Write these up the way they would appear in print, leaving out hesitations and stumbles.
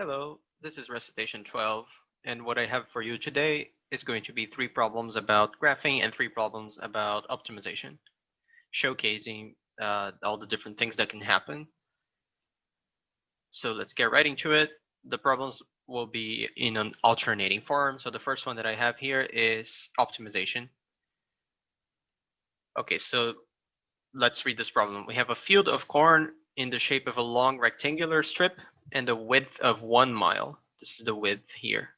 Hello, this is Recitation 12, and what I have for you today is going to be three problems about graphing and three problems about optimization, showcasing all the different things that can happen. So let's get right into it. The problems will be in an alternating form. So the first one that I have here is optimization. Okay, so let's read this problem. We have a field of corn in the shape of a long rectangular strip and a width of 1 mile. This is the width here.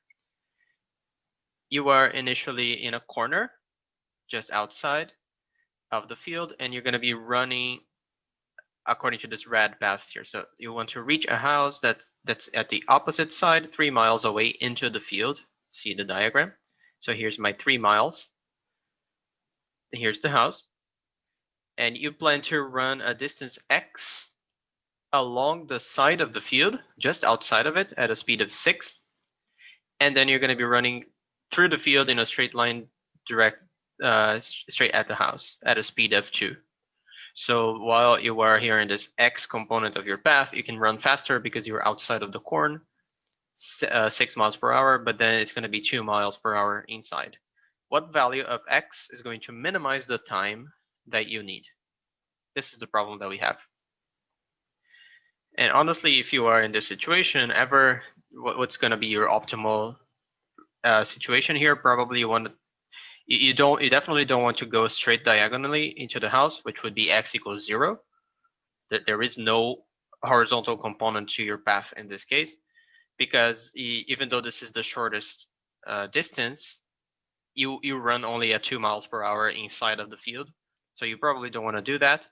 You are initially in a corner just outside of the field, and you're going to be running according to this red path here. So you want to reach a house that's at the opposite side, 3 miles away into the field. See the diagram. So here's my 3 miles. Here's the house. And you plan to run a distance x along the side of the field, just outside of it, at a speed of 6. And then you're going to be running through the field in a straight line direct straight at the house at a speed of 2. So while you are here in this x component of your path, you can run faster because you're outside of the corn, 6 miles per hour, but then it's going to be 2 miles per hour inside. What value of x is going to minimize the time that you need? This is the problem that we have. And honestly, if you are in this situation, what's going to be your optimal situation here? Probably you definitely don't want to go straight diagonally into the house, which would be x equals 0. That there is no horizontal component to your path in this case, because even though this is the shortest distance, you run only at 2 miles per hour inside of the field. So you probably don't want to do that.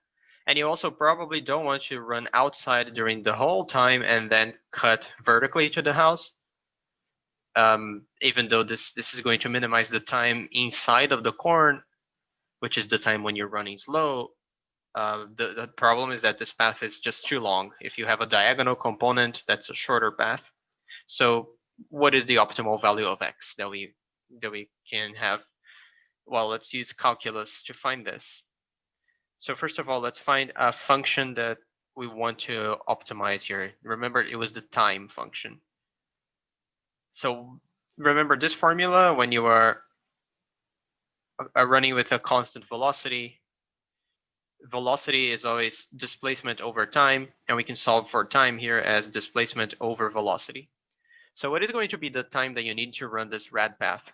And you also probably don't want to run outside during the whole time and then cut vertically to the house. Even though this is going to minimize the time inside of the corn, which is the time when you're running slow. The problem is that this path is just too long. If you have a diagonal component, that's a shorter path. So what is the optimal value of x that we can have? Well, let's use calculus to find this. So first of all, let's find a function that we want to optimize here. Remember, it was the time function. So remember this formula when you are running with a constant velocity. Velocity is always displacement over time, and we can solve for time here as displacement over velocity. So what is going to be the time that you need to run this rad path?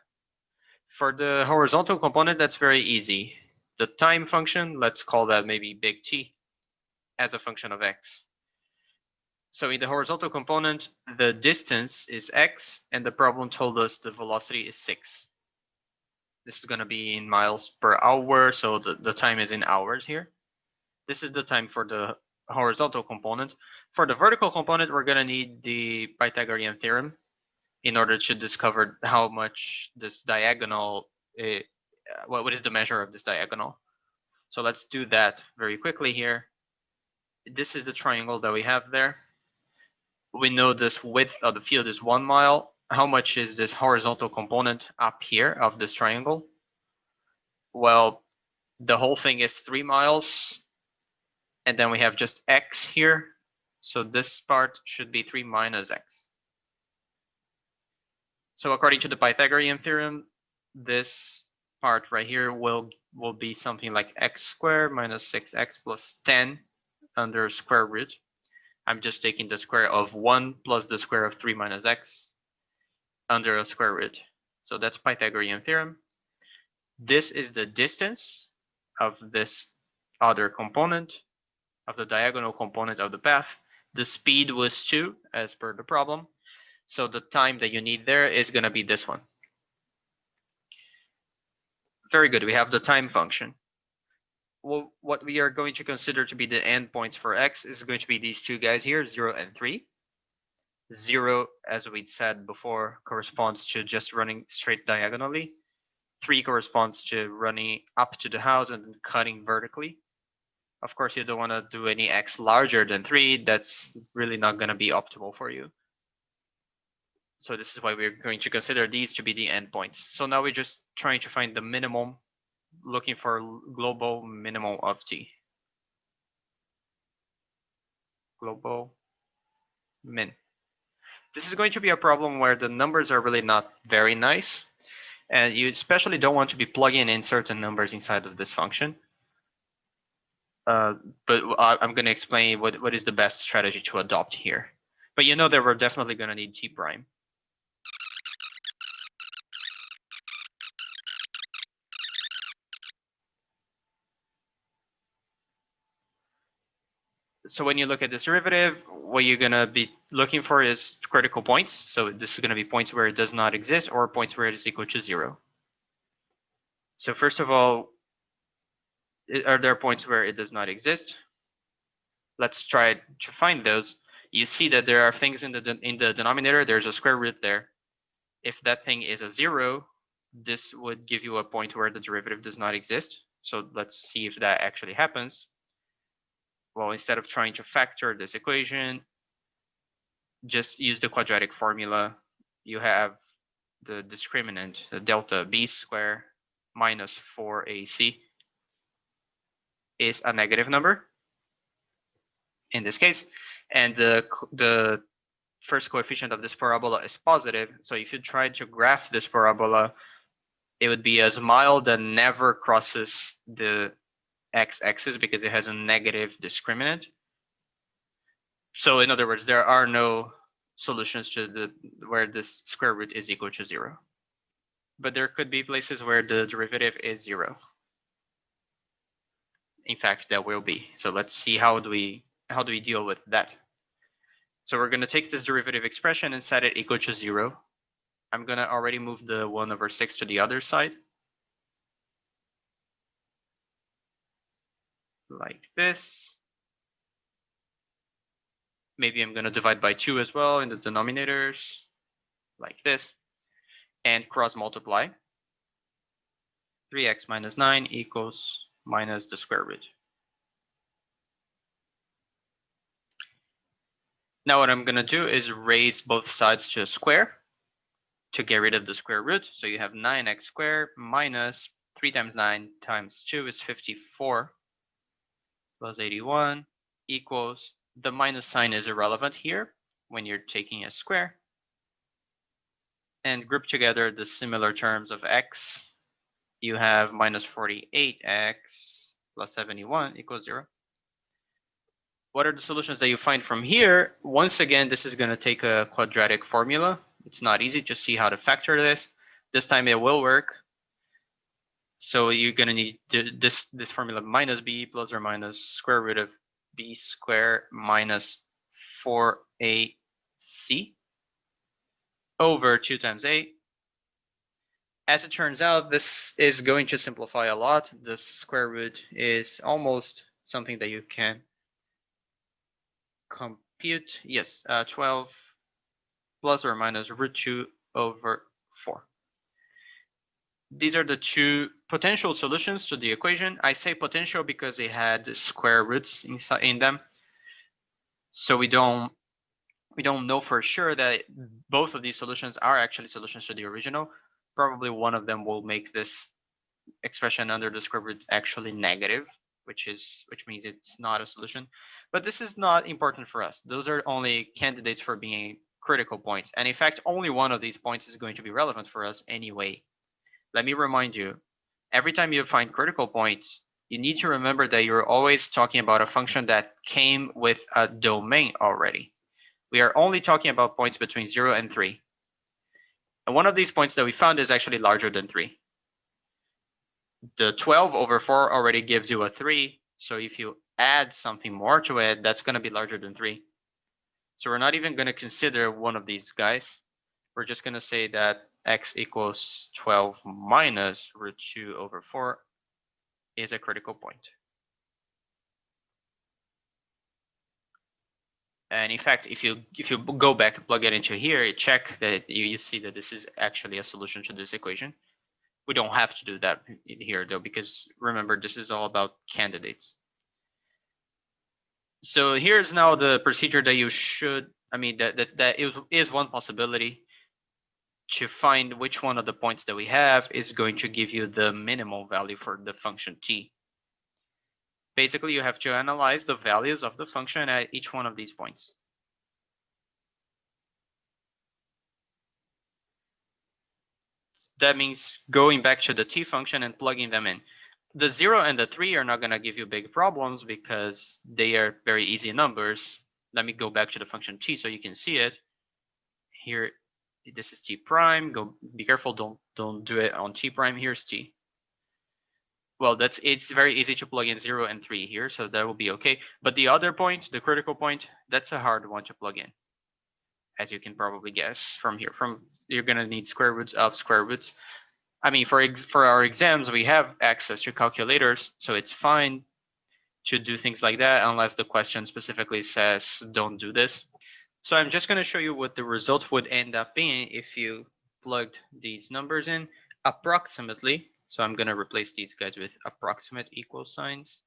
For the horizontal component, that's very easy. The time function, let's call that maybe big T as a function of x. So in the horizontal component, the distance is x, and the problem told us the velocity is 6. This is going to be in miles per hour, so the time is in hours here. This is the time for the horizontal component. For the vertical component, we're going to need the Pythagorean theorem in order to discover how much this diagonal, what is the measure of this diagonal. So let's do that very quickly here. This is the triangle that we have there. We know this width of the field is 1 mile. How much is this horizontal component up here of this triangle? Well, the whole thing is 3 miles. And then we have just x here. So this part should be 3 minus x. So according to the Pythagorean theorem, this part right here will be something like x squared minus 6x plus 10 under square root. I'm just taking the square of 1 plus the square of 3 minus x under a square root. So that's Pythagorean theorem. This is the distance of this other component, of the diagonal component of the path. The speed was 2 as per the problem. So the time that you need there is going to be this one. Very good. We have the time function. Well, what we are going to consider to be the endpoints for x is going to be these two guys here, 0 and 3. 0, as we'd said before, corresponds to just running straight diagonally. 3 corresponds to running up to the house and then cutting vertically. Of course, you don't want to do any x larger than 3. That's really not going to be optimal for you. So this is why we're going to consider these to be the endpoints. So now we're just trying to find the minimum, looking for global minimum of t. Global min. This is going to be a problem where the numbers are really not very nice, and you especially don't want to be plugging in certain numbers inside of this function. But I'm going to explain what is the best strategy to adopt here. But you know that we're definitely going to need t prime. So when you look at this derivative, what you're going to be looking for is critical points. So this is going to be points where it does not exist or points where it is equal to 0. So first of all, are there points where it does not exist? Let's try to find those. You see that there are things in the denominator. There's a square root there. If that thing is a 0, this would give you a point where the derivative does not exist. So let's see if that actually happens. Well, instead of trying to factor this equation, just use the quadratic formula. You have the discriminant, the delta b squared minus 4ac is a negative number in this case, and the first coefficient of this parabola is positive. So if you try to graph this parabola, it would be a smile that never crosses the x-axis because it has a negative discriminant. So in other words, there are no solutions to where this square root is equal to 0. But there could be places where the derivative is 0. In fact, that will be. So let's see how do we deal with that. So we're going to take this derivative expression and set it equal to 0. I'm going to already move the 1/6 to the other side. Like this. Maybe I'm going to divide by 2 as well in the denominators. Like this. And cross multiply. 3x minus 9 equals minus the square root. Now what I'm going to do is raise both sides to a square to get rid of the square root. So you have 9x squared minus 3 times 9 times 2 is 54 plus 81 equals, the minus sign is irrelevant here when you're taking a square. And group together the similar terms of x. You have minus 48x plus 71 equals 0. What are the solutions that you find from here? Once again, this is going to take a quadratic formula. It's not easy to see how to factor this. This time it will work. So you're going to need this formula minus b plus or minus square root of b squared minus 4ac over 2 times a. As it turns out, this is going to simplify a lot. The square root is almost something that you can compute. Yes, 12 plus or minus root 2 over 4. These are the two potential solutions to the equation. I say potential because they had square roots in them. So we don't know for sure that both of these solutions are actually solutions to the original. Probably one of them will make this expression under the square root actually negative, which means it's not a solution. But this is not important for us. Those are only candidates for being critical points. And in fact, only one of these points is going to be relevant for us anyway. Let me remind you, every time you find critical points, you need to remember that you're always talking about a function that came with a domain already. We are only talking about points between 0 and 3. And one of these points that we found is actually larger than 3. The 12 over 4 already gives you a 3. So if you add something more to it, that's going to be larger than 3. So we're not even going to consider one of these guys. We're just going to say that x equals 12 minus root 2 over 4 is a critical point. And in fact, if you go back and plug it into here, you check that you see that this is actually a solution to this equation. We don't have to do that here though, because remember, this is all about candidates. So here's now the procedure that you should, that is one possibility to find which one of the points that we have is going to give you the minimal value for the function t. Basically, you have to analyze the values of the function at each one of these points. That means going back to the t function and plugging them in. The 0 and the 3 are not going to give you big problems because they are very easy numbers. Let me go back to the function t so you can see it. Here, this is t prime. Go, be careful, don't do it on t prime. Here's t. Well, it's very easy to plug in 0 and 3 here, so that will be okay. But the other point, the critical point, that's a hard one to plug in, as you can probably guess from here. You're gonna need square roots of square roots. I mean, for our exams, we have access to calculators, so it's fine to do things like that unless the question specifically says don't do this. So I'm just going to show you what the result would end up being if you plugged these numbers in approximately. So I'm going to replace these guys with approximate equal signs.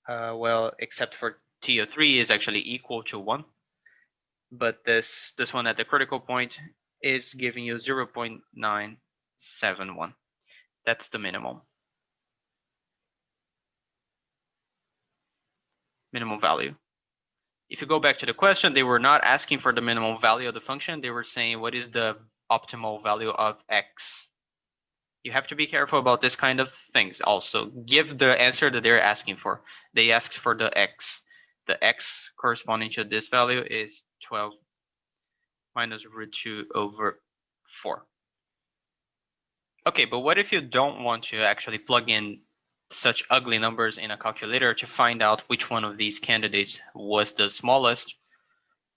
Well, except for t of 3 is actually equal to 1. But this one at the critical point is giving you 0.971. That's the minimum value. If you go back to the question, they were not asking for the minimum value of the function. They were saying, what is the optimal value of x? You have to be careful about this kind of things also. Give the answer that they're asking for. They asked for the x. The x corresponding to this value is 12 minus root 2 over 4. Okay, but what if you don't want to actually plug in such ugly numbers in a calculator to find out which one of these candidates was the smallest?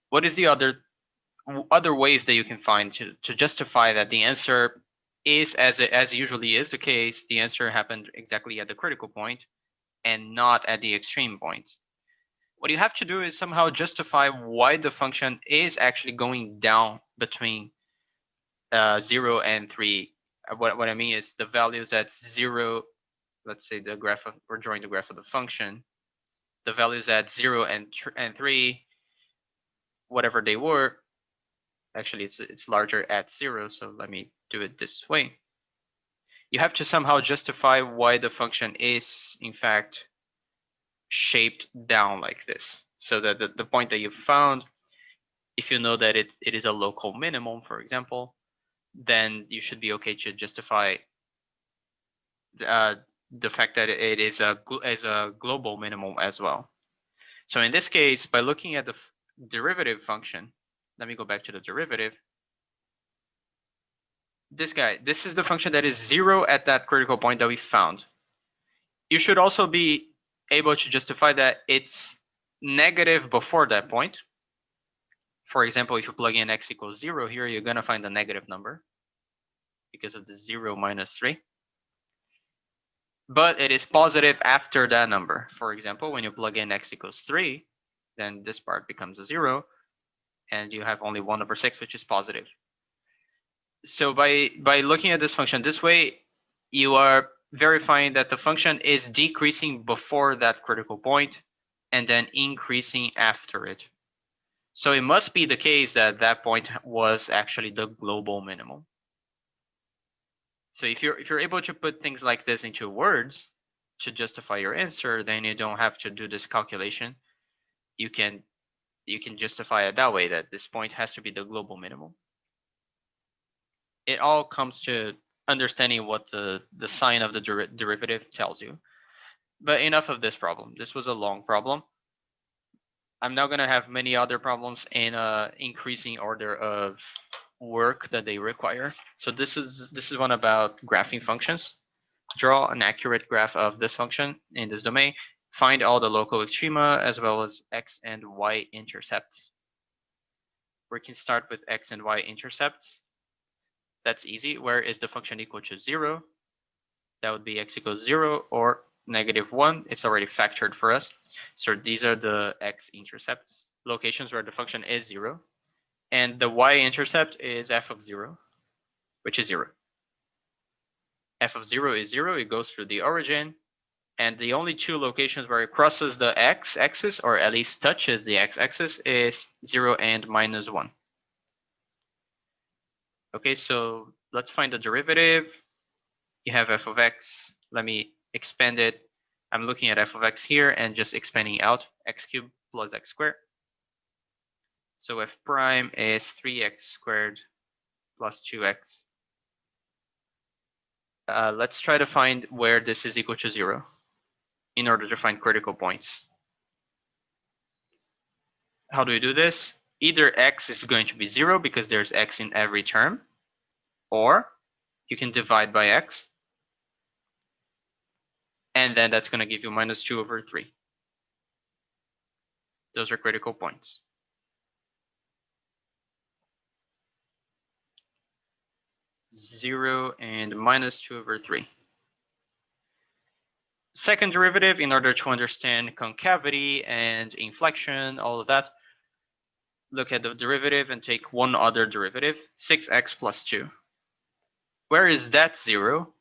What is the other ways that you can find to justify that the answer is, as usually is the case, the answer happened exactly at the critical point and not at the extreme point? What you have to do is somehow justify why the function is actually going down between 0 and 3. What I mean is the values at 0, let's say we're drawing the graph of the function, the values at 0 and 3, whatever they were, actually it's larger at 0, so let me do it this way. You have to somehow justify why the function is in fact shaped down like this, so that the point that you found, if you know that it is a local minimum, for example, then you should be okay to justify the fact that it is a global minimum as well. So in this case, by looking at the derivative function, let me go back to the derivative. This is the function that is 0 at that critical point that we found. You should also be able to justify that it's negative before that point. For example, if you plug in x equals 0 here, you're going to find a negative number because of the 0 minus 3. But it is positive after that number. For example, when you plug in x equals 3, then this part becomes a 0, and you have only 1 over 6, which is positive. So by looking at this function this way, you are verifying that the function is decreasing before that critical point and then increasing after it. So it must be the case that that point was actually the global minimum. So if you're able to put things like this into words to justify your answer, then you don't have to do this calculation. You can justify it that way, that this point has to be the global minimum. It all comes to understanding what the sign of the derivative tells you. But enough of this problem. This was a long problem. I'm now going to have many other problems in increasing order of work that they require. So this is one about graphing functions. Draw an accurate graph of this function in this domain. Find all the local extrema as well as x and y intercepts. We can start with x and y intercepts. That's easy. Where is the function equal to 0? That would be x equals 0 or -1. It's already factored for us. So these are the x-intercepts, locations where the function is 0. And the y-intercept is f of 0, which is 0. F of 0 is 0. It goes through the origin. And the only two locations where it crosses the x-axis, or at least touches the x-axis, is 0 and -1. Okay, so let's find the derivative. You have f of x. Let me expand it. I'm looking at f of x here and just expanding out, x cubed plus x squared. So f prime is 3x squared plus 2x. Let's try to find where this is equal to 0 in order to find critical points. How do we do this? Either x is going to be 0 because there's x in every term, or you can divide by x, and then that's going to give you minus 2 over 3. Those are critical points. Zero and minus 2 over 3. Second derivative, in order to understand concavity and inflection, all of that, look at the derivative and take one other derivative, 6x plus 2. Where is that 0?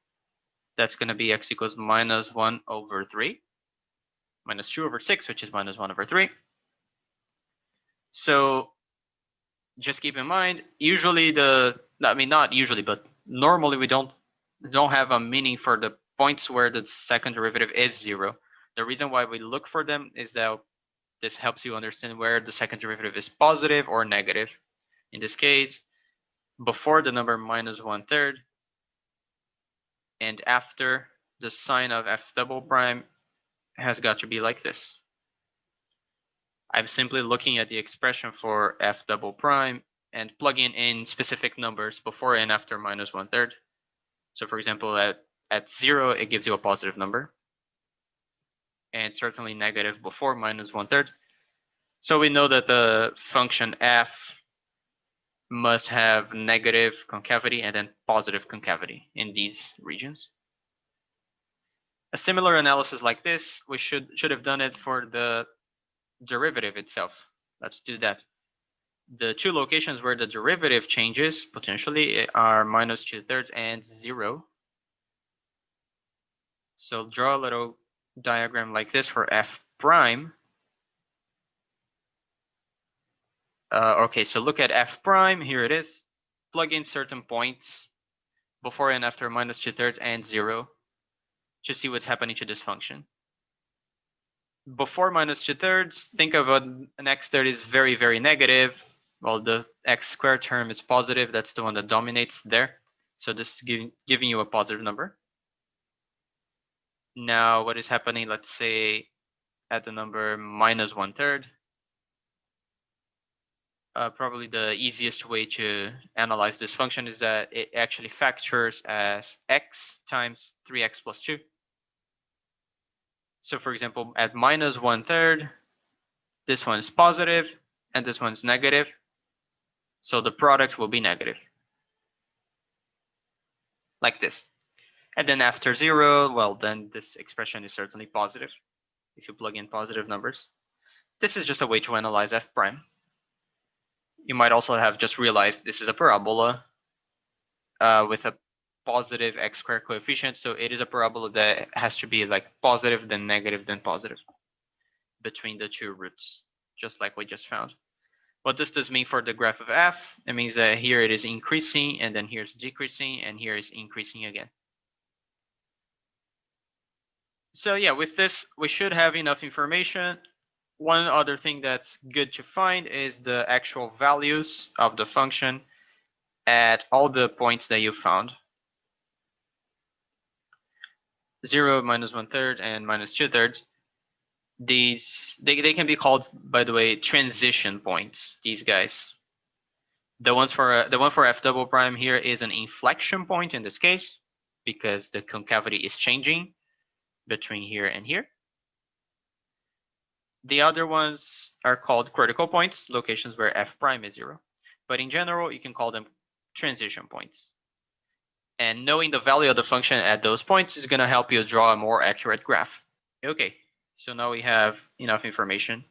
That's going to be x equals minus 1 over 3, minus 2 over 6, which is minus 1 over 3. So just keep in mind, usually not usually, but normally we don't have a meaning for the points where the second derivative is 0. The reason why we look for them is that this helps you understand where the second derivative is positive or negative. In this case, before the number minus 1/3 and after the sign of f double prime has got to be like this. I'm simply looking at the expression for f double prime and plugging in specific numbers before and after minus 1/3. So for example, at 0, it gives you a positive number, and certainly negative before minus 1/3. So we know that the function f must have negative concavity and then positive concavity in these regions. A similar analysis like this, we should have done it for the derivative itself. Let's do that. The two locations where the derivative changes potentially are minus 2/3 and 0. So draw a little diagram like this for f prime. Okay, so look at f prime. Here it is. Plug in certain points before and after minus 2/3 and 0 to see what's happening to this function. Before minus 2/3, think of an x that is very, very negative. Well, the x squared term is positive. That's the one that dominates there. So this is giving you a positive number. Now, what is happening, let's say, at the number minus 1/3? Probably the easiest way to analyze this function is that it actually factors as x times 3x plus 2. So for example, at minus 1/3, this one is positive and this one's negative. So the product will be negative, like this. And then after 0, well, then this expression is certainly positive if you plug in positive numbers. This is just a way to analyze f prime. You might also have just realized this is a parabola with a positive x squared coefficient. So it is a parabola that has to be like positive, then negative, then positive between the two roots, just like we just found. What does this mean for the graph of f? It means that here it is increasing, and then here's decreasing, and here is increasing again. So yeah, with this, we should have enough information. One other thing that's good to find is the actual values of the function at all the points that you found. 0, minus 1/3, and minus 2/3. These they can be called, by the way, transition points. These guys. The one for f double prime here is an inflection point in this case because the concavity is changing between here and here. The other ones are called critical points, locations where f prime is 0. But in general, you can call them transition points. And knowing the value of the function at those points is going to help you draw a more accurate graph. Okay, so now we have enough information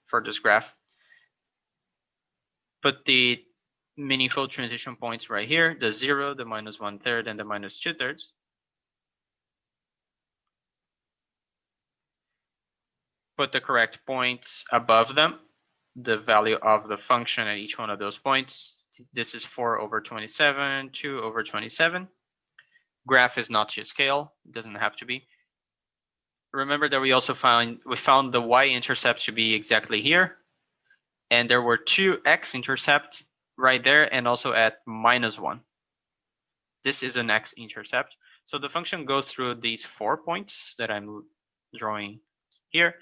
for this graph. Put the meaningful transition points right here, the 0, the minus 1/3, and the minus 2/3. Put the correct points above them, the value of the function at each one of those points. This is 4 over 27, 2 over 27. Graph is not to scale, it doesn't have to be. Remember that we also found the y-intercept to be exactly here, and there were two x-intercepts right there and also at -1. This is an x-intercept. So the function goes through these 4 points that I'm drawing here.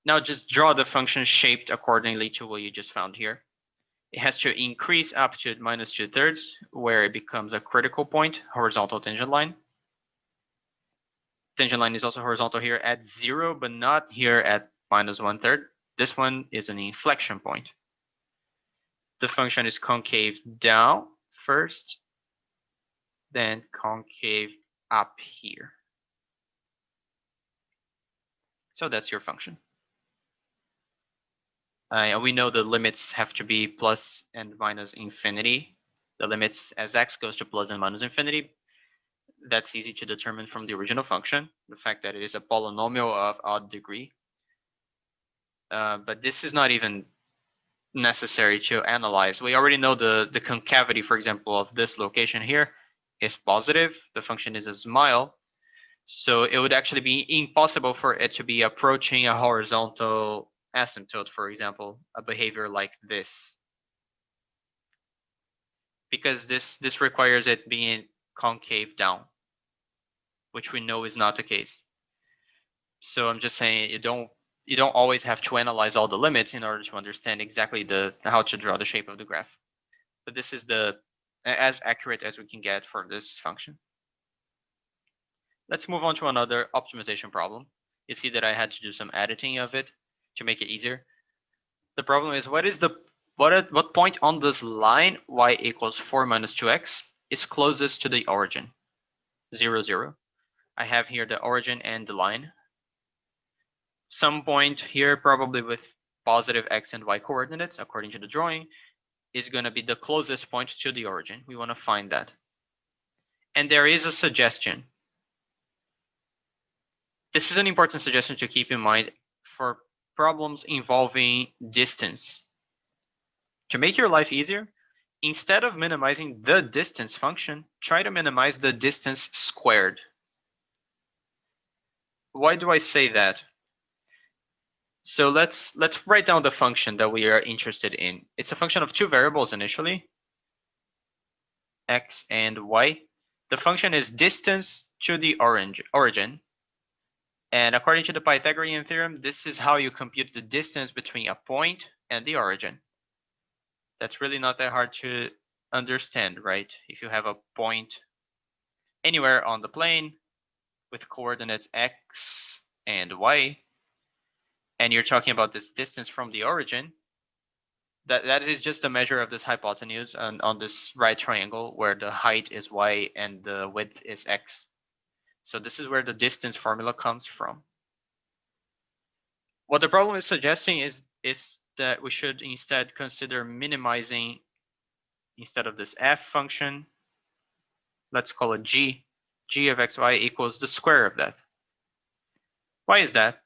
Now just draw the function shaped accordingly to what you just found here. It has to increase up to -2/3, where it becomes a critical point, horizontal tangent line. Tangent line is also horizontal here at 0, but not here at -1/3. This one is an inflection point. The function is concave down first, then concave up here. So that's your function. We know the limits have to be plus and minus infinity. The limits as x goes to plus and minus infinity. That's easy to determine from the original function, the fact that it is a polynomial of odd degree. But this is not even necessary to analyze. We already know the concavity, for example, of this location here is positive. The function is a smile. So it would actually be impossible for it to be approaching a horizontal asymptote, for example, a behavior like this. Because this requires it being concave down, which we know is not the case. So I'm just saying you don't always have to analyze all the limits in order to understand exactly how to draw the shape of the graph. But this is as accurate as we can get for this function. Let's move on to another optimization problem. You see that I had to do some editing of it to make it easier. The problem is what point on this line y equals 4 minus 2x is closest to the origin? 0, 0. I have here the origin and the line. Some point here, probably with positive x and y coordinates, according to the drawing, is going to be the closest point to the origin. We want to find that. And there is a suggestion. This is an important suggestion to keep in mind for problems involving distance. To make your life easier, instead of minimizing the distance function, try to minimize the distance squared. Why do I say that? So let's write down the function that we are interested in. It's a function of two variables initially, x and y. The function is distance to the origin. And according to the Pythagorean theorem, this is how you compute the distance between a point and the origin. That's really not that hard to understand, right? If you have a point anywhere on the plane with coordinates x and y, and you're talking about this distance from the origin, that is just a measure of this hypotenuse on this right triangle where the height is y and the width is x. So this is where the distance formula comes from. What the problem is suggesting is that we should instead consider minimizing, instead of this f function, let's call it g of xy equals the square of that. Why is that?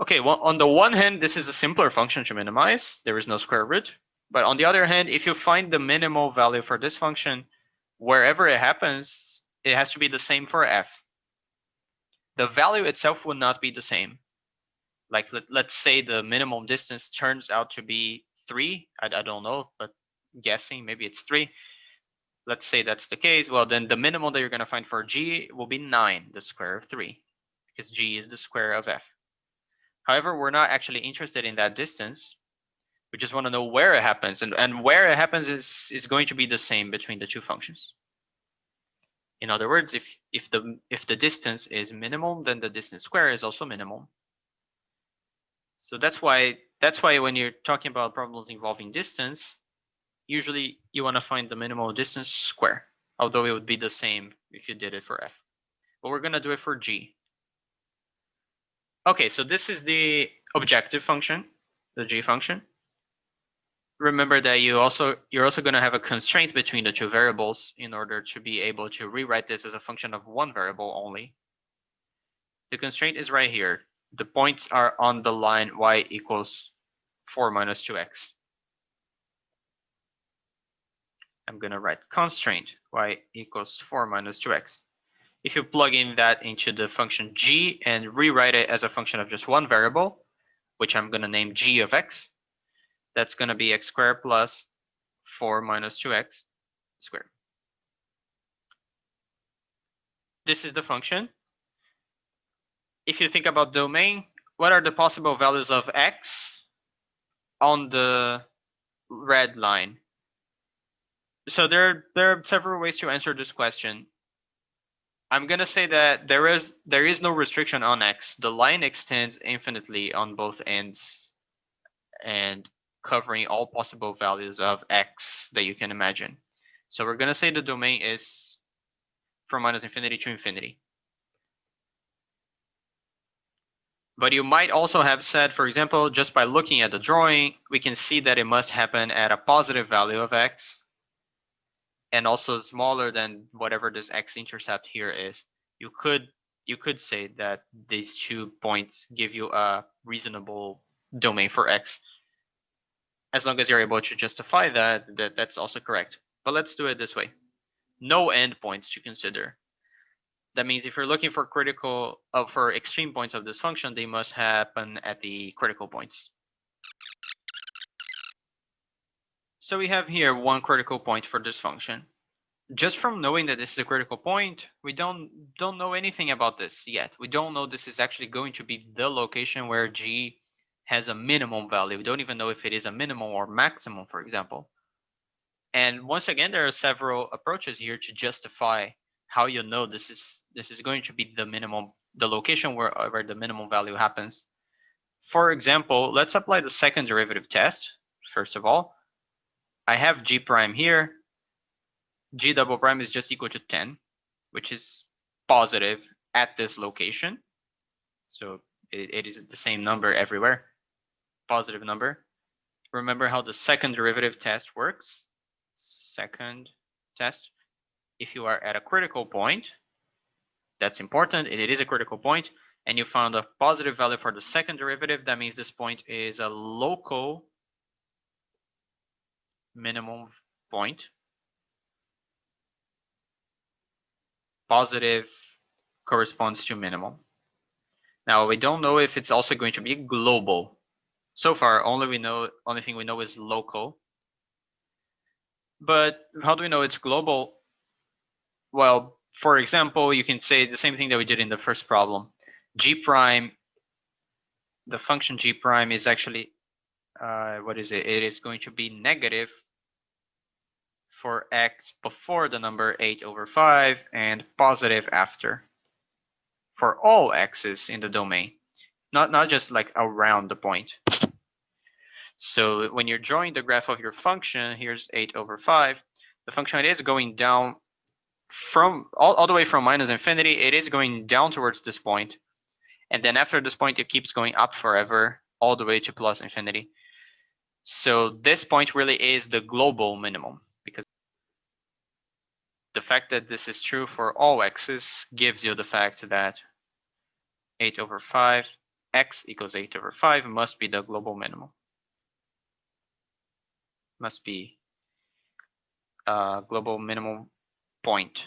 Okay, well, on the one hand, this is a simpler function to minimize. There is no square root. But on the other hand, if you find the minimal value for this function, wherever it happens, it has to be the same for f. The value itself will not be the same. Like let's say the minimum distance turns out to be 3. I don't know, but guessing maybe it's 3. Let's say that's the case. Well, then the minimum that you're going to find for g will be 9, the square of 3, because g is the square of f. However, we're not actually interested in that distance. We just want to know where it happens, and where it happens is going to be the same between the two functions. In other words, if the distance is minimum, then the distance square is also minimum. So that's why when you're talking about problems involving distance, usually you want to find the minimal distance square, although it would be the same if you did it for f. But we're going to do it for g. Okay, so this is the objective function, the g function. Remember that you're also going to have a constraint between the two variables in order to be able to rewrite this as a function of one variable only. The constraint is right here. The points are on the line y equals 4 minus 2x. I'm going to write constraint y equals 4 minus 2x. If you plug in that into the function g and rewrite it as a function of just one variable, which I'm going to name g of x, that's going to be x squared plus 4 minus 2x squared. This is the function. If you think about domain, what are the possible values of x on the red line? So there are several ways to answer this question. I'm gonna say that there is no restriction on x. The line extends infinitely on both ends and covering all possible values of x that you can imagine. So we're gonna say the domain is from minus infinity to infinity. But you might also have said, for example, just by looking at the drawing, we can see that it must happen at a positive value of x and also smaller than whatever this x-intercept here is. You could say that these 2 points give you a reasonable domain for x. As long as you're able to justify that's also correct. But let's do it this way. No endpoints to consider. That means if you're looking for for extreme points of this function, they must happen at the critical points. So we have here one critical point for this function. Just from knowing that this is a critical point, we don't know anything about this yet. We don't know this is actually going to be the location where g has a minimum value. We don't even know if it is a minimum or maximum, for example. And once again, there are several approaches here to justify how you know this is going to be the minimum, the location where the minimum value happens. For example, let's apply the second derivative test. First of all, I have g prime here. G double prime is just equal to 10, which is positive at this location. So it is the same number everywhere, positive number. Remember how the second derivative test works? Second test. If you are at a critical point, that's important, it is a critical point, and you found a positive value for the second derivative, that means this point is a local minimum point. Positive corresponds to minimum. Now we don't know if it's also going to be global. So far, only thing we know is local. But how do we know it's global? Well, for example, you can say the same thing that we did in the first problem. G prime, the function G prime is actually, what is it? It is going to be negative for x before the number 8/5 and positive after for all x's in the domain, not just like around the point. So when you're drawing the graph of your function, here's 8/5. The function is going down from all the way from minus infinity. It is going down towards this point. And then after this point, it keeps going up forever, all the way to plus infinity. So this point really is the global minimum, because the fact that this is true for all x's gives you the fact that 8/5, x equals 8/5 must be the global minimum. Must be a global minimum point.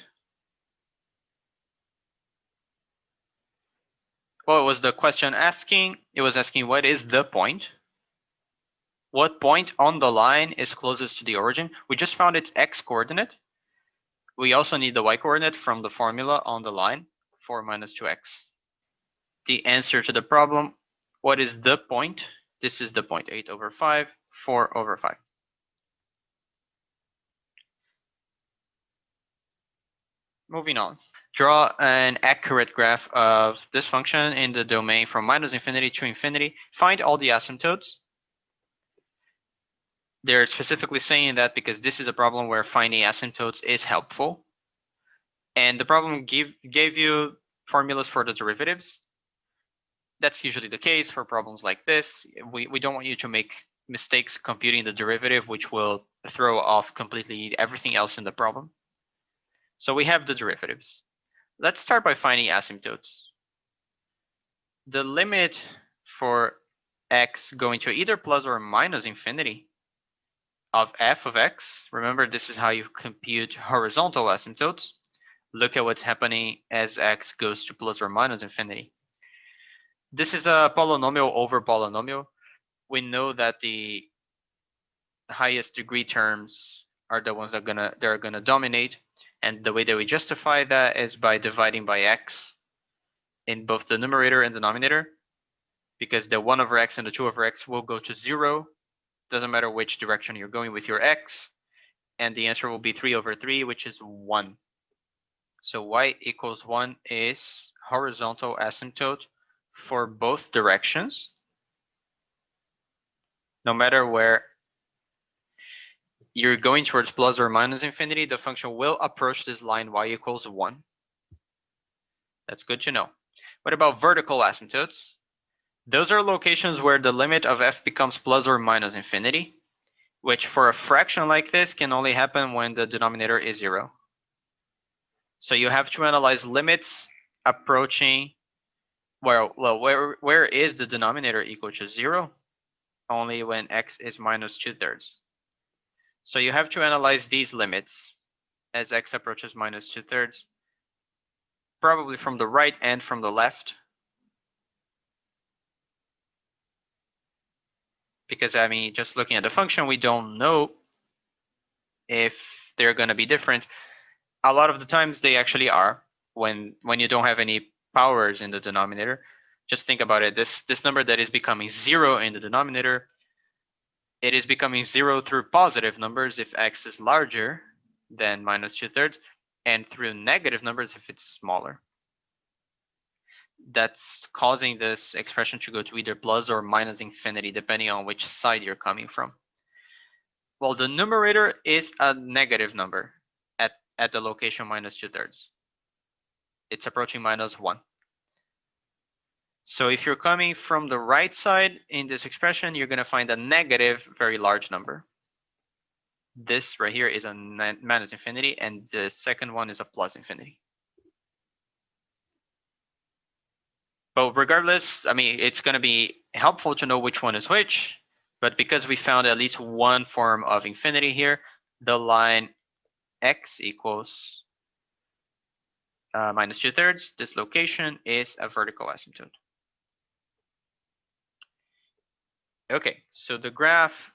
What was the question asking? It was asking what is the point? What point on the line is closest to the origin? We just found its x coordinate. We also need the y coordinate from the formula on the line, 4 minus 2x. The answer to the problem, what is the point? This is the point, 8/5, 4/5. Moving on. Draw an accurate graph of this function in the domain from minus infinity to infinity. Find all the asymptotes. They're specifically saying that because this is a problem where finding asymptotes is helpful. And the problem gave you formulas for the derivatives. That's usually the case for problems like this. We don't want you to make mistakes computing the derivative, which will throw off completely everything else in the problem. So we have the derivatives. Let's start by finding asymptotes. The limit for x going to either plus or minus infinity of f of x, remember this is how you compute horizontal asymptotes. Look at what's happening as x goes to plus or minus infinity. This is a polynomial over polynomial. We know that the highest degree terms are the ones that are gonna dominate. And the way that we justify that is by dividing by x in both the numerator and denominator, because the 1 over x and the 2 over x will go to 0. Doesn't matter which direction you're going with your x. And the answer will be 3 over 3, which is 1. So y equals 1 is horizontal asymptote for both directions. No matter where you're going towards plus or minus infinity, the function will approach this line y equals 1. That's good to know. What about vertical asymptotes? Those are locations where the limit of f becomes plus or minus infinity, which for a fraction like this can only happen when the denominator is 0. So you have to analyze limits approaching, well, where is the denominator equal to 0? Only when x is minus 2/3. So you have to analyze these limits as x approaches minus 2/3, probably from the right and from the left. Because, I mean, just looking at the function, we don't know if they're going to be different. A lot of the times they actually are when you don't have any powers in the denominator. Just think about it. This number that is becoming 0 in the denominator, it is becoming 0 through positive numbers if x is larger than minus 2/3, and through negative numbers if it's smaller. That's causing this expression to go to either plus or minus infinity, depending on which side you're coming from. Well, the numerator is a negative number at the location minus 2/3. It's approaching minus 1. So if you're coming from the right side in this expression, you're going to find a negative very large number. This right here is a minus infinity, and the second one is a plus infinity. But regardless, I mean, it's going to be helpful to know which one is which. But because we found at least one form of infinity here, the line x equals minus 2/3, this location is a vertical asymptote. Okay, so the graph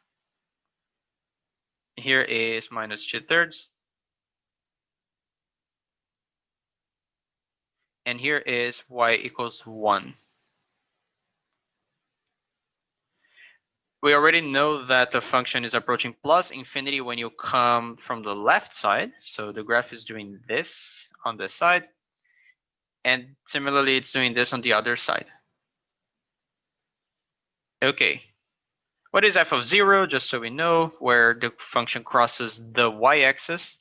here is minus 2/3. And here is y equals 1. We already know that the function is approaching plus infinity when you come from the left side. So the graph is doing this on this side. And similarly, it's doing this on the other side. Okay. What is f of 0? Just so we know where the function crosses the y-axis.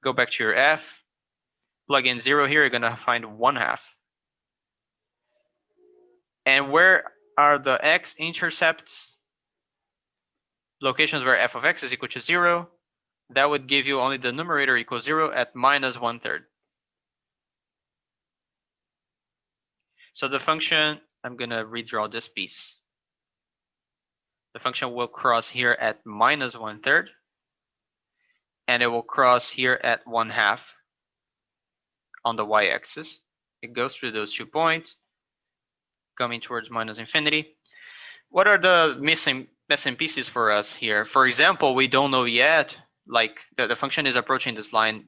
Go back to your f. Plug in 0 here, you're going to find 1/2. And where are the x-intercepts? Locations where f of x is equal to 0. That would give you only the numerator equals 0 at minus 1/3. So the function, I'm going to redraw this piece. The function will cross here at minus 1/3, and it will cross here at 1/2 on the y-axis. It goes through those 2 points, coming towards minus infinity. What are the missing pieces for us here? For example, we don't know yet, like the function is approaching this line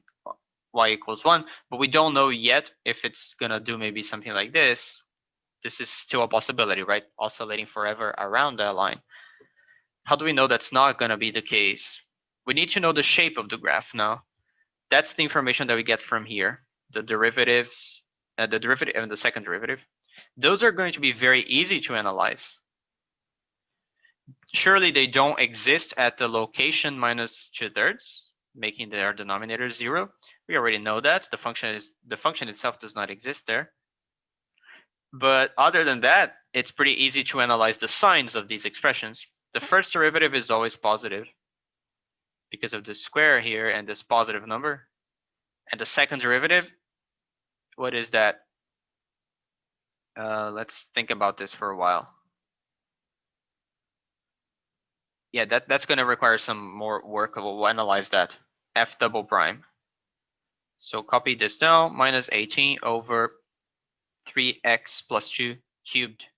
y equals 1, but we don't know yet if it's going to do maybe something like this. This is still a possibility, right? Oscillating forever around that line. How do we know that's not going to be the case? We need to know the shape of the graph now. That's the information that we get from here. The derivatives, the derivative and the second derivative. Those are going to be very easy to analyze. Surely they don't exist at the location minus 2/3, making their denominator 0. We already know that. The function itself does not exist there. But other than that, it's pretty easy to analyze the signs of these expressions. The first derivative is always positive because of the square here and this positive number. And the second derivative, what is that? Let's think about this for a while. Yeah, that's going to require some more work. We'll analyze that. F double prime. So copy this down, minus 18 over 3x plus 2 cubed.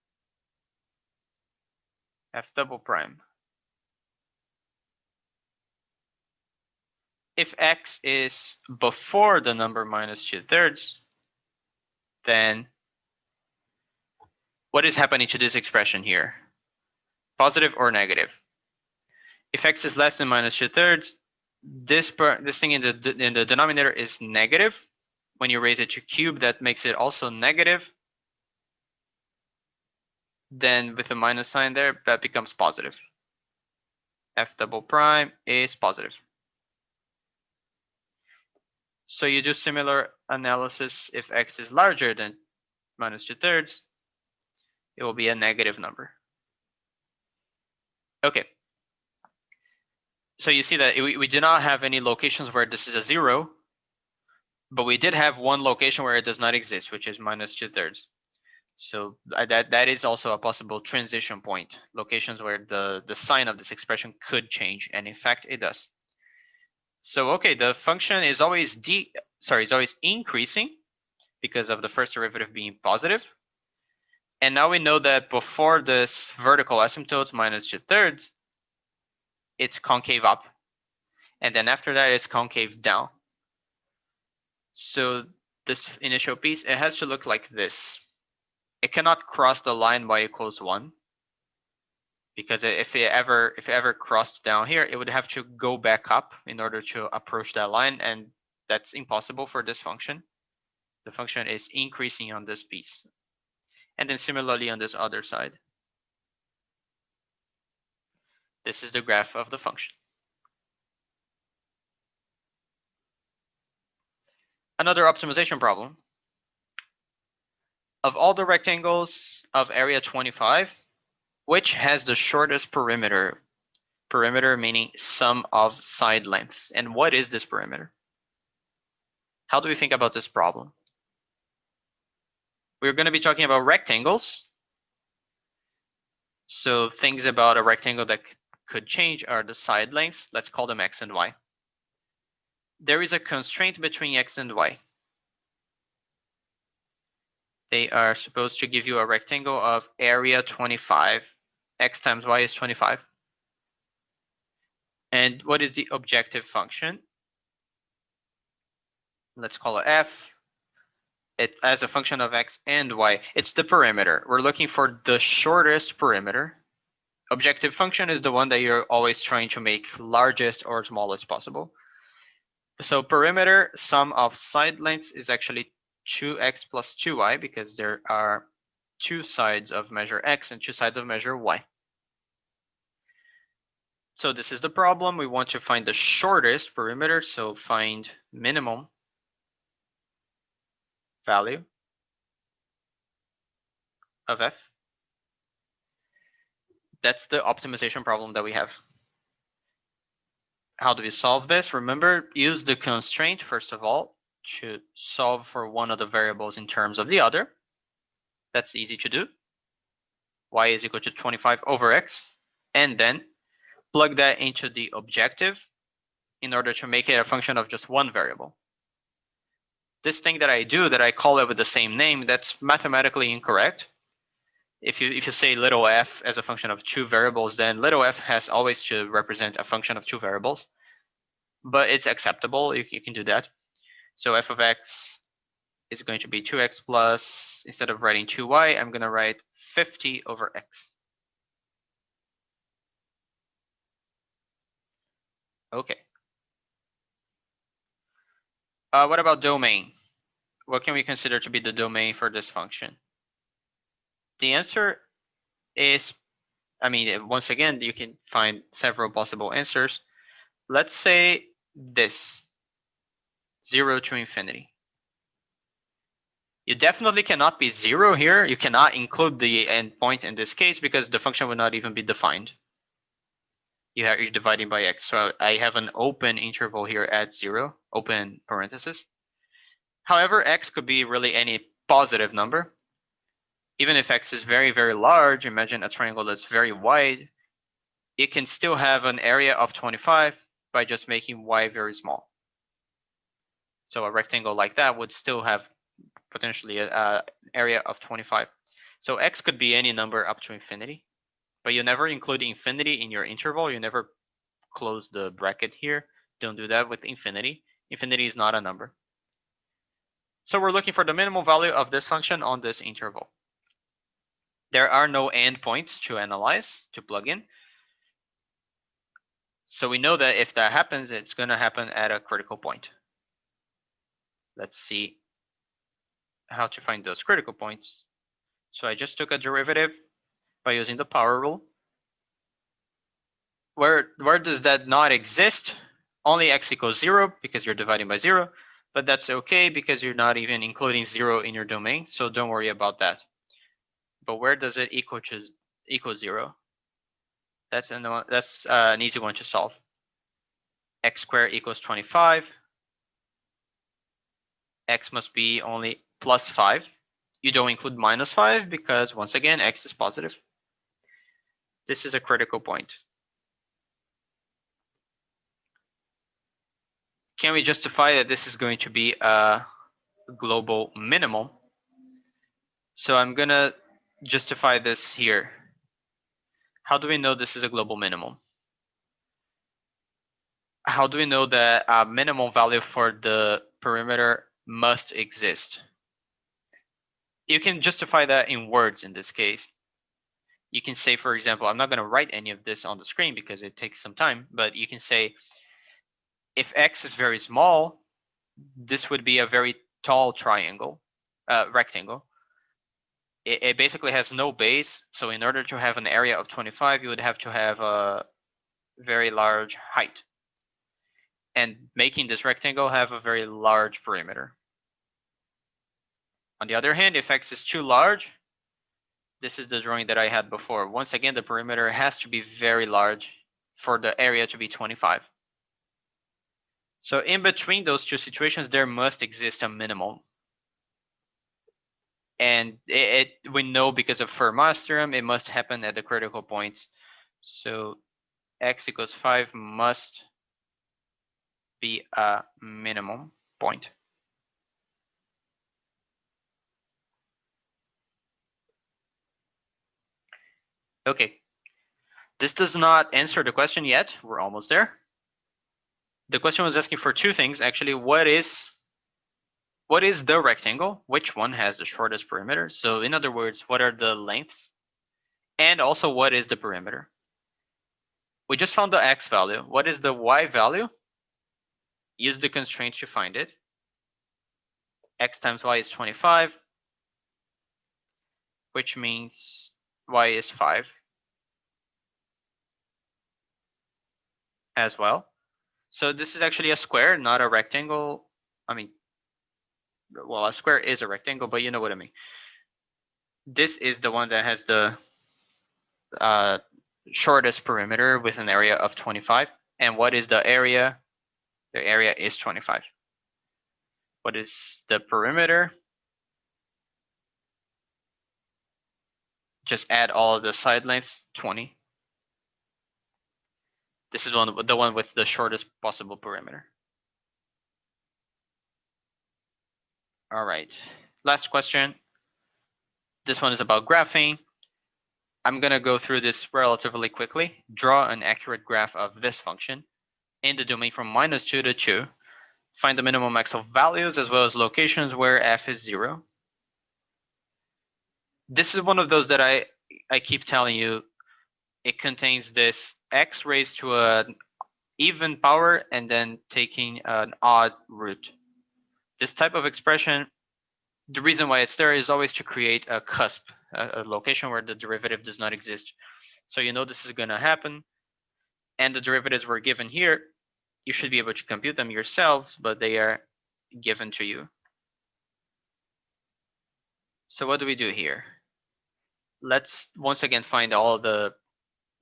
F double prime. If x is before the number minus 2/3, then what is happening to this expression here? Positive or negative? If x is less than minus 2/3, this thing in the denominator is negative. When you raise it to cube, that makes it also negative. Then with a minus sign there, that becomes positive. F double prime is positive. So you do similar analysis if x is larger than minus 2/3, it will be a negative number. Okay. So you see that we do not have any locations where this is a 0, but we did have one location where it does not exist, which is minus 2/3. So that is also a possible transition point, locations where the sign of this expression could change, and in fact it does. So okay, the function is always is always increasing because of the first derivative being positive. And now we know that before this vertical asymptote minus 2/3, it's concave up. And then after that, it's concave down. So this initial piece, it has to look like this. It cannot cross the line y equals 1. Because if it ever crossed down here, it would have to go back up in order to approach that line. And that's impossible for this function. The function is increasing on this piece. And then similarly on this other side. This is the graph of the function. Another optimization problem. Of all the rectangles of area 25, which has the shortest perimeter? Perimeter meaning sum of side lengths. And what is this perimeter? How do we think about this problem? We're going to be talking about rectangles. So things about a rectangle that could change are the side lengths. Let's call them x and y. There is a constraint between x and y. They are supposed to give you a rectangle of area 25. X times y is 25. And what is the objective function? Let's call it f. It as a function of x and y. It's the perimeter. We're looking for the shortest perimeter. Objective function is the one that you're always trying to make largest or smallest possible. So perimeter sum of side lengths is actually 2x plus 2y because there are two sides of measure x and two sides of measure y. So this is the problem. We want to find the shortest perimeter, so find minimum value of f. That's the optimization problem that we have. How do we solve this? Remember, use the constraint, first of all, to solve for one of the variables in terms of the other. That's easy to do. Y is equal to 25 over x. And then plug that into the objective in order to make it a function of just one variable. This thing that I do, that I call it with the same name, that's mathematically incorrect. If you say little f as a function of two variables, then little f has always to represent a function of two variables. But it's acceptable, you can do that. So f of x is going to be 2x plus, instead of writing 2y, I'm going to write 50 over x. Okay. What about domain? What can we consider to be the domain for this function? The answer is, once again, you can find several possible answers. Let's say this, 0 to infinity. You definitely cannot be 0 here. You cannot include the endpoint in this case because the function would not even be defined. You're dividing by x. So I have an open interval here at 0, open parenthesis. However, x could be really any positive number. Even if x is very, very large, imagine a triangle that's very wide, it can still have an area of 25 by just making y very small. So a rectangle like that would still have potentially an area of 25. So x could be any number up to infinity, but you never include infinity in your interval. You never close the bracket here. Don't do that with infinity. Infinity is not a number. So we're looking for the minimum value of this function on this interval. There are no endpoints to analyze, to plug in. So we know that if that happens, it's going to happen at a critical point. Let's see how to find those critical points. So I just took a derivative by using the power rule. Where does that not exist? Only x equals 0 because you're dividing by 0, but that's okay because you're not even including 0 in your domain, so don't worry about that. But where does it equal 0? That's an easy one to solve. X squared equals 25. X must be only plus 5. You don't include minus 5 because, once again, x is positive. This is a critical point. Can we justify that this is going to be a global minimum? So I'm going to justify this here. How do we know this is a global minimum? How do we know that a minimum value for the perimeter must exist? You can justify that in words in this case. You can say, for example, I'm not going to write any of this on the screen because it takes some time, but you can say, if x is very small, this would be a very tall triangle, rectangle. It basically has no base, so in order to have an area of 25, you would have to have a very large height, and making this rectangle have a very large perimeter. On the other hand, if x is too large, this is the drawing that I had before. Once again, the perimeter has to be very large for the area to be 25. So in between those two situations, there must exist a minimum. And we know because of Fermat's theorem, it must happen at the critical points. So x equals 5 must be a minimum point. Okay, this does not answer the question yet. We're almost there. The question was asking for two things, actually. What is the rectangle? Which one has the shortest perimeter? So in other words, what are the lengths? And also, what is the perimeter? We just found the x value. What is the y value? Use the constraint to find it. X times y is 25, which means y is 5 as well. So this is actually a square, not a rectangle. I mean, well, a square is a rectangle, but you know what I mean. This is the one that has the shortest perimeter with an area of 25. And what is the area? The area is 25. What is the perimeter? Just add all of the side lengths, 20. This is the one with the shortest possible perimeter. All right, last question. This one is about graphing. I'm going to go through this relatively quickly. Draw an accurate graph of this function in the domain from -2 to 2. Find the minimum max of values as well as locations where f is 0. This is one of those that I keep telling you. It contains this x raised to an even power and then taking an odd root. This type of expression, the reason why it's there is always to create a cusp, a location where the derivative does not exist. So you know this is going to happen, and the derivatives were given here. You should be able to compute them yourselves, but they are given to you. So what do we do here? Let's once again find all the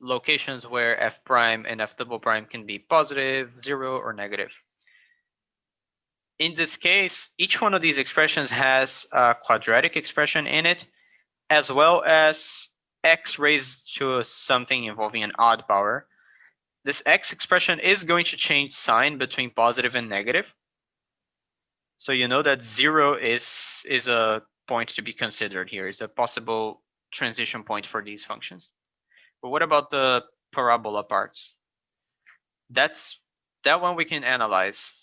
locations where f prime and f double prime can be positive, 0, or negative. In this case, each one of these expressions has a quadratic expression in it, as well as x raised to something involving an odd power. This x expression is going to change sign between positive and negative. So you know that 0 is a point to be considered here. It's a possible transition point for these functions. But what about the parabola parts? That's that one we can analyze.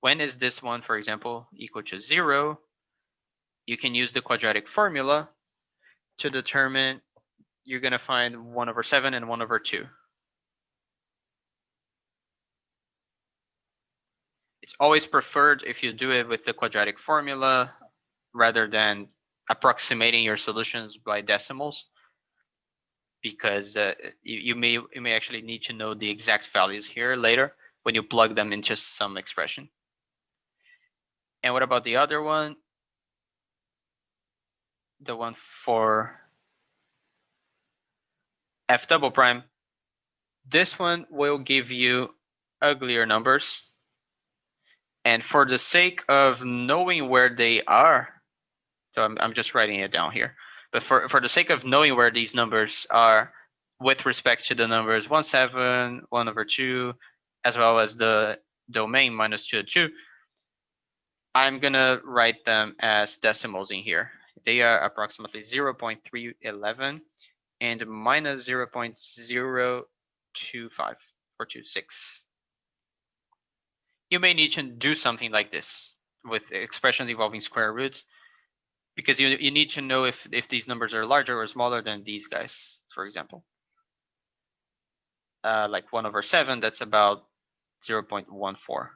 When is this one, for example, equal to 0? You can use the quadratic formula to determine. You're going to find 1 over 7 and 1 over 2. It's always preferred if you do it with the quadratic formula rather than approximating your solutions by decimals, because you may actually need to know the exact values here later when you plug them into some expression. And what about the other one? The one for f double prime. This one will give you uglier numbers. And for the sake of knowing where they are, so I'm just writing it down here. But for the sake of knowing where these numbers are with respect to the numbers 1, 7, 1 over 2, as well as the domain minus 2 to 2, I'm going to write them as decimals in here. They are approximately 0.311 and minus 0.025 or 26. You may need to do something like this with expressions involving square roots, because you need to know if these numbers are larger or smaller than these guys, for example. Like 1 over 7, that's about 0.14.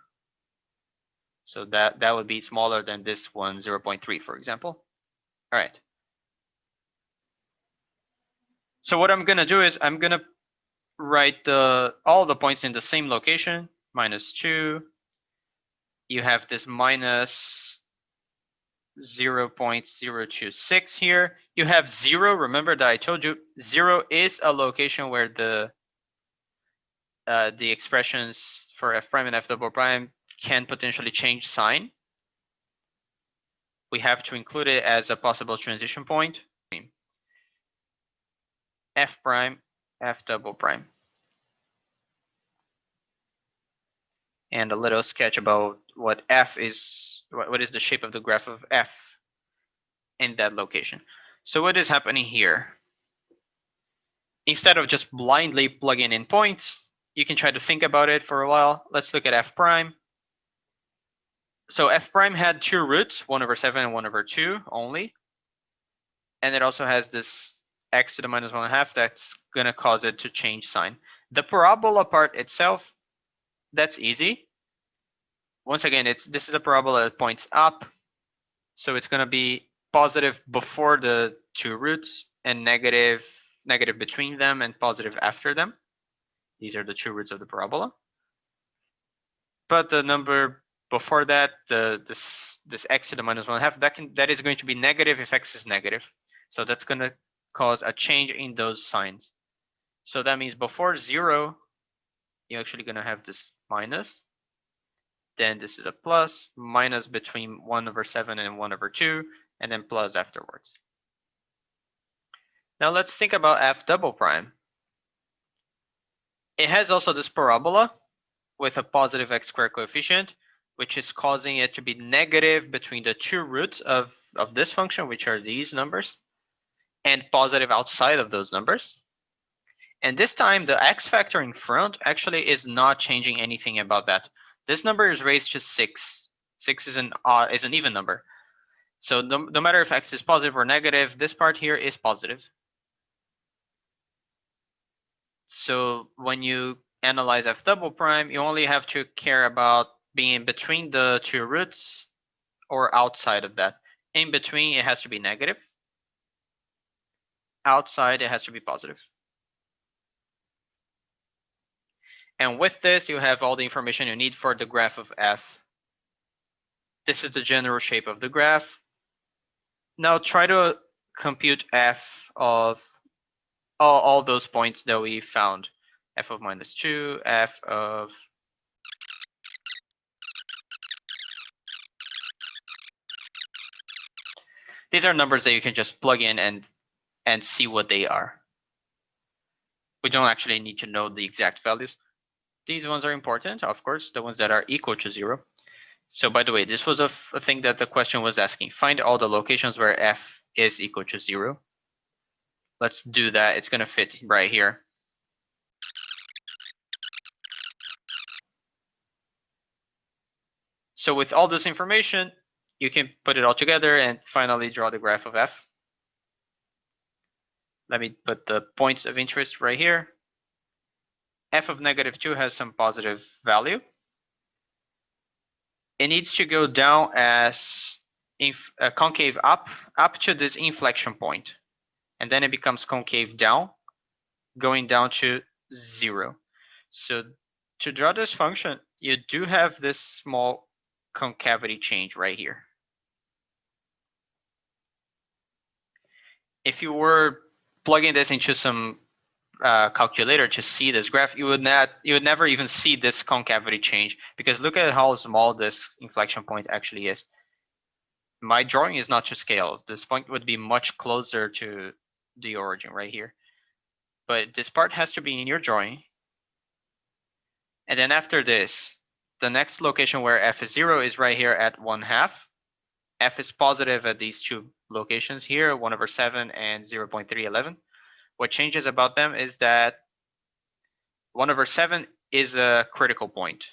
So that would be smaller than this one, 0.3, for example. All right. So what I'm going to do is I'm going to write all the points in the same location, minus 2. You have this minus 0.026 here. You have 0. Remember that I told you 0 is a location where the expressions for f prime and f double prime can potentially change sign. We have to include it as a possible transition point. F prime, f double prime. And a little sketch about what f is, what is the shape of the graph of f in that location. So what is happening here? Instead of just blindly plugging in points, you can try to think about it for a while. Let's look at f prime. So f prime had two roots, 1 over 7 and 1 over 2 only. And it also has this x to the minus 1/2 that's going to cause it to change sign. The parabola part itself, that's easy. Once again, this is a parabola that points up. So it's going to be positive before the two roots and negative between them and positive after them. These are the two roots of the parabola. But the number before that, this x to the minus 1/2, that is going to be negative if x is negative. So that's going to cause a change in those signs. So that means before 0, you're actually going to have this minus. Then this is a plus, minus between 1 over 7 and 1 over 2, and then plus afterwards. Now let's think about f double prime. It has also this parabola with a positive x squared coefficient, which is causing it to be negative between the two roots of this function, which are these numbers, and positive outside of those numbers. And this time, the x factor in front actually is not changing anything about that. This number is raised to 6. 6 is an even number. So no matter if x is positive or negative, this part here is positive. So when you analyze f double prime, you only have to care about being between the two roots or outside of that. In between, it has to be negative. Outside, it has to be positive. And with this, you have all the information you need for the graph of f. This is the general shape of the graph. Now try to compute f of all those points that we found. F of minus 2, f of... These are numbers that you can just plug in and see what they are. We don't actually need to know the exact values. These ones are important, of course, the ones that are equal to 0. So by the way, this was a thing that the question was asking. Find all the locations where f is equal to 0. Let's do that. It's going to fit right here. So with all this information, you can put it all together and finally draw the graph of f. Let me put the points of interest right here. F of -2 has some positive value. It needs to go down as concave up to this inflection point, and then it becomes concave down, going down to 0. So to draw this function, you do have this small concavity change right here. If you were plugging this into some calculator to see this graph, you would never even see this concavity change, because look at how small this inflection point actually is. My drawing is not to scale. This point would be much closer to the origin right here. But this part has to be in your drawing. And then after this, the next location where f is 0 is right here at 1/2. F is positive at these two locations here, 1/7 and 0.311. What changes about them is that 1/7 is a critical point.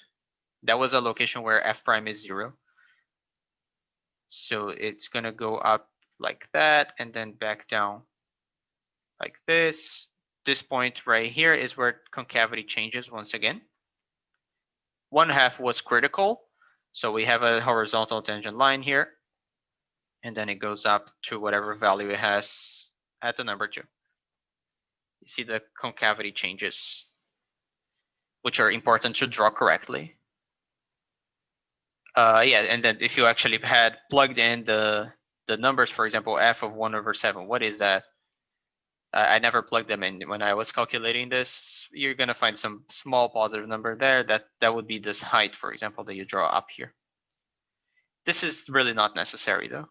That was a location where f prime is 0. So it's going to go up like that and then back down like this. This point right here is where concavity changes once again. 1/2 was critical, so we have a horizontal tangent line here, and then it goes up to whatever value it has at the number 2. You see the concavity changes, which are important to draw correctly. Yeah, and then if you actually had plugged in the numbers, for example, f of 1/7, what is that? I never plugged them in when I was calculating this. You're gonna find some small positive number there. That would be this height, for example, that you draw up here. This is really not necessary though.